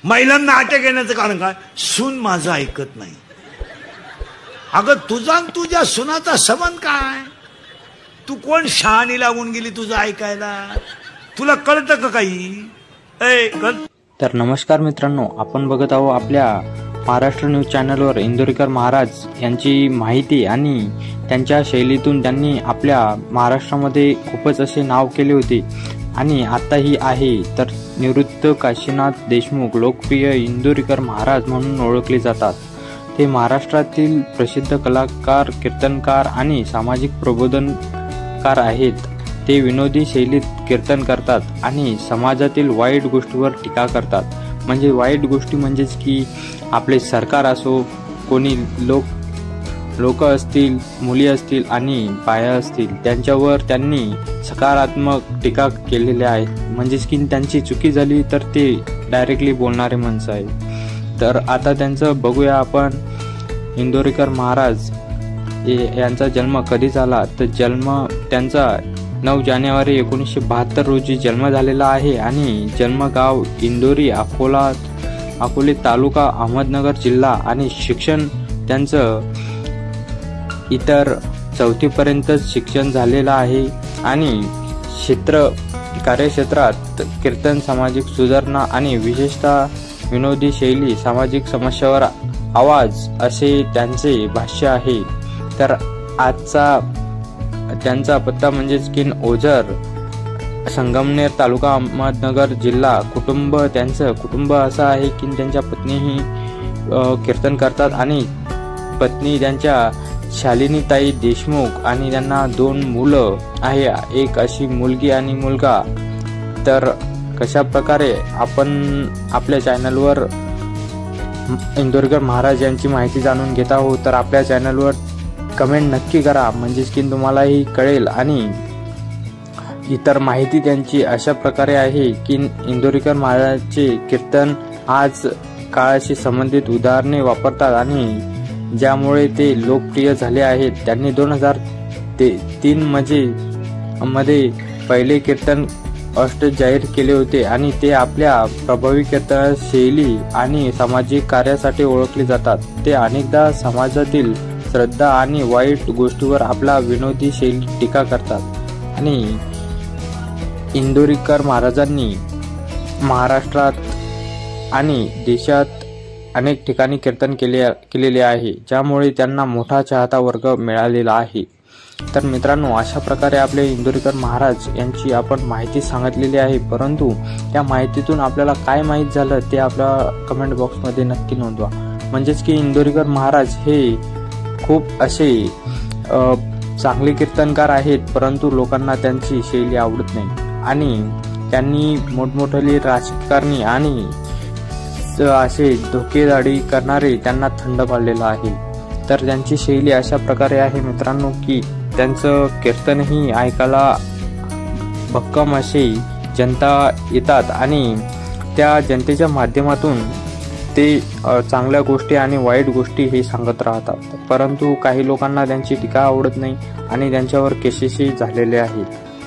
महिलांना अटॅक येण्याचं कारण काय? सून माझं ऐकत नाही. अगं तुझा आणि तुझ्या सुनाचा संबंध काय? तू कोण शहाणी लागून गेली तुझं ऐकायला? तुला कळतं का काही? तर नमस्कार मित्रांनो, आपण बघत आहोत आपल्या महाराष्ट्र न्यूज चॅनलवर इंदोरीकर महाराज यांची माहिती आणि त्यांच्या शैलीतून त्यांनी आपल्या महाराष्ट्रामध्ये खूपच असे नाव केले होते आणि आताही आहे. तर निवृत्त काशीनाथ देशमुख लोकप्रिय इंदोरीकर महाराज म्हणून ओळखले जातात. ते महाराष्ट्रातील प्रसिद्ध कलाकार, कीर्तनकार आणि सामाजिक प्रबोधनकार आहेत. ते विनोदी शैलीत कीर्तन करतात आणि समाजातील वाईट गोष्टीवर टीका करतात. म्हणजे वाईट गोष्टी म्हणजेच की आपले सरकार असो, कोणी लोक असतील, मुली असतील आणि बाया असतील, त्यांच्यावर त्यांनी सकारात्मक टीका केलेल्या आहे. म्हणजेच की त्यांची चुकी झाली तर ते डायरेक्टली बोलणारे माणसं आहे. तर आता त्यांचं बघूया आपण. इंदोरीकर महाराज यांचा जन्म कधी झाला? तर जन्म त्यांचा 9 जानेवारी 1972 रोजी जन्म झालेला आहे आणि जन्मगाव इंदोरी, अकोले तालुका, अहमदनगर जिल्हा आणि शिक्षण त्यांचं इतर 4थी पर्यंत शिक्षण झालेलं आहे आणि कार्यक्षेत्रात कीर्तन, सामाजिक सुधारणा आणि विशेषतः विनोदी शैली, सामाजिक समस्यावर आवाज असे त्यांचे भाष्य आहे. तर आजचा त्यांचा पत्ता म्हणजेच की ओझर, संगमनेर तालुका, अहमदनगर जिल्हा. त्यांचं कुटुंब असं आहे की त्यांच्या पत्नीही कीर्तन करतात आणि पत्नी त्यांच्या शालिनीताई देशमुख आणि त्यांना 2 मुलं आहे, एक अशी मुलगी आणि मुलगा. तर कशा प्रकारे आपण आपल्या चॅनलवर इंदोरीकर महाराज यांची माहिती जाणून घेत आहोत. तर आपल्या चॅनलवर कमेंट नक्की करा, म्हणजेच की तुम्हालाही कळेल. आणि इतर माहिती त्यांची अशा प्रकारे आहे की इंदोरीकर महाराजचे कीर्तन आज काळाशी संबंधित उदाहरणे वापरतात आणि ज्यामुळे ते लोकप्रिय झाले आहेत. त्यांनी 2003 मध्ये पहिले कीर्तन जाहीर केले होते आणि ते आपल्या प्रभावी कीर्तन शैली आणि सामाजिक कार्यासाठी ओळखले जातात. ते अनेकदा समाजातील श्रद्धा आणि वाईट गोष्टीवर आपला विनोदी शैली टीका करतात. आणि इंदोरीकर महाराजांनी महाराष्ट्रात आणि देशात अनेक ठिकाणी कीर्तन केलेले आहे, ज्यामुळे त्यांना मोठा चाहता वर्ग मिळालेला आहे. तर मित्रांनो, अशा प्रकारे आपले इंदोरीकर महाराज यांची आपण माहिती सांगितलेली आहे. परंतु त्या माहितीतून आपल्याला काय माहीत झालं ते आपल्या कमेंट बॉक्समध्ये नक्की नोंदवा. म्हणजेच की इंदोरीकर महाराज हे खूप असे चांगले कीर्तनकार आहेत, परंतु लोकांना त्यांची शैली आवडत नाही आणि त्यांनी मोठमोठाली राजकारणी आणि असे धोकेदारी करणारे त्यांना थंड पाडलेलं आहे. तर त्यांची शैली अशा प्रकारे आहे मित्रांनो की त्यांचं कीर्तनही ऐकायला भक्कम असे जनता येतात आणि त्या जनतेच्या माध्यमातून ते चांगल्या गोष्टी आणि वाईट गोष्टी हे सांगत राहतात. परंतु काही लोकांना त्यांची टीका आवडत नाही आणि त्यांच्यावर केसेसही झालेले आहेत,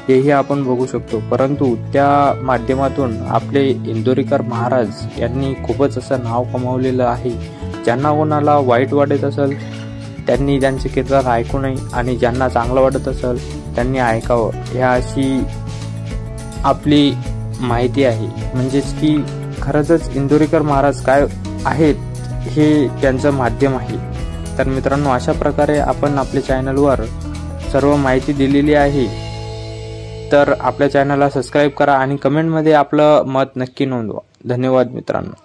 हेही आपण बघू शकतो. परंतु त्या माध्यमातून आपले इंदोरीकर महाराज यांनी खूपच असं नाव कमावलेलं आहे. ज्यांना कोणाला वाईट वाटत असेल त्यांनी त्यांचे कीर्तन ऐकू नये आणि ज्यांना चांगलं वाटत असेल त्यांनी ऐकावं, ह्या अशी आपली माहिती आहे. म्हणजेच की खरंच इंदोरीकर महाराज काय आहेत हे त्यांचं माध्यम आहे. तर मित्रांनो, अशा प्रकारे आपण आपल्या चॅनलवर सर्व माहिती दिलेली आहे. तर आपल्या चॅनलला सबस्क्राईब करा आणि कमेंटमध्ये आपलं मत नक्की नोंदवा. धन्यवाद मित्रांनो.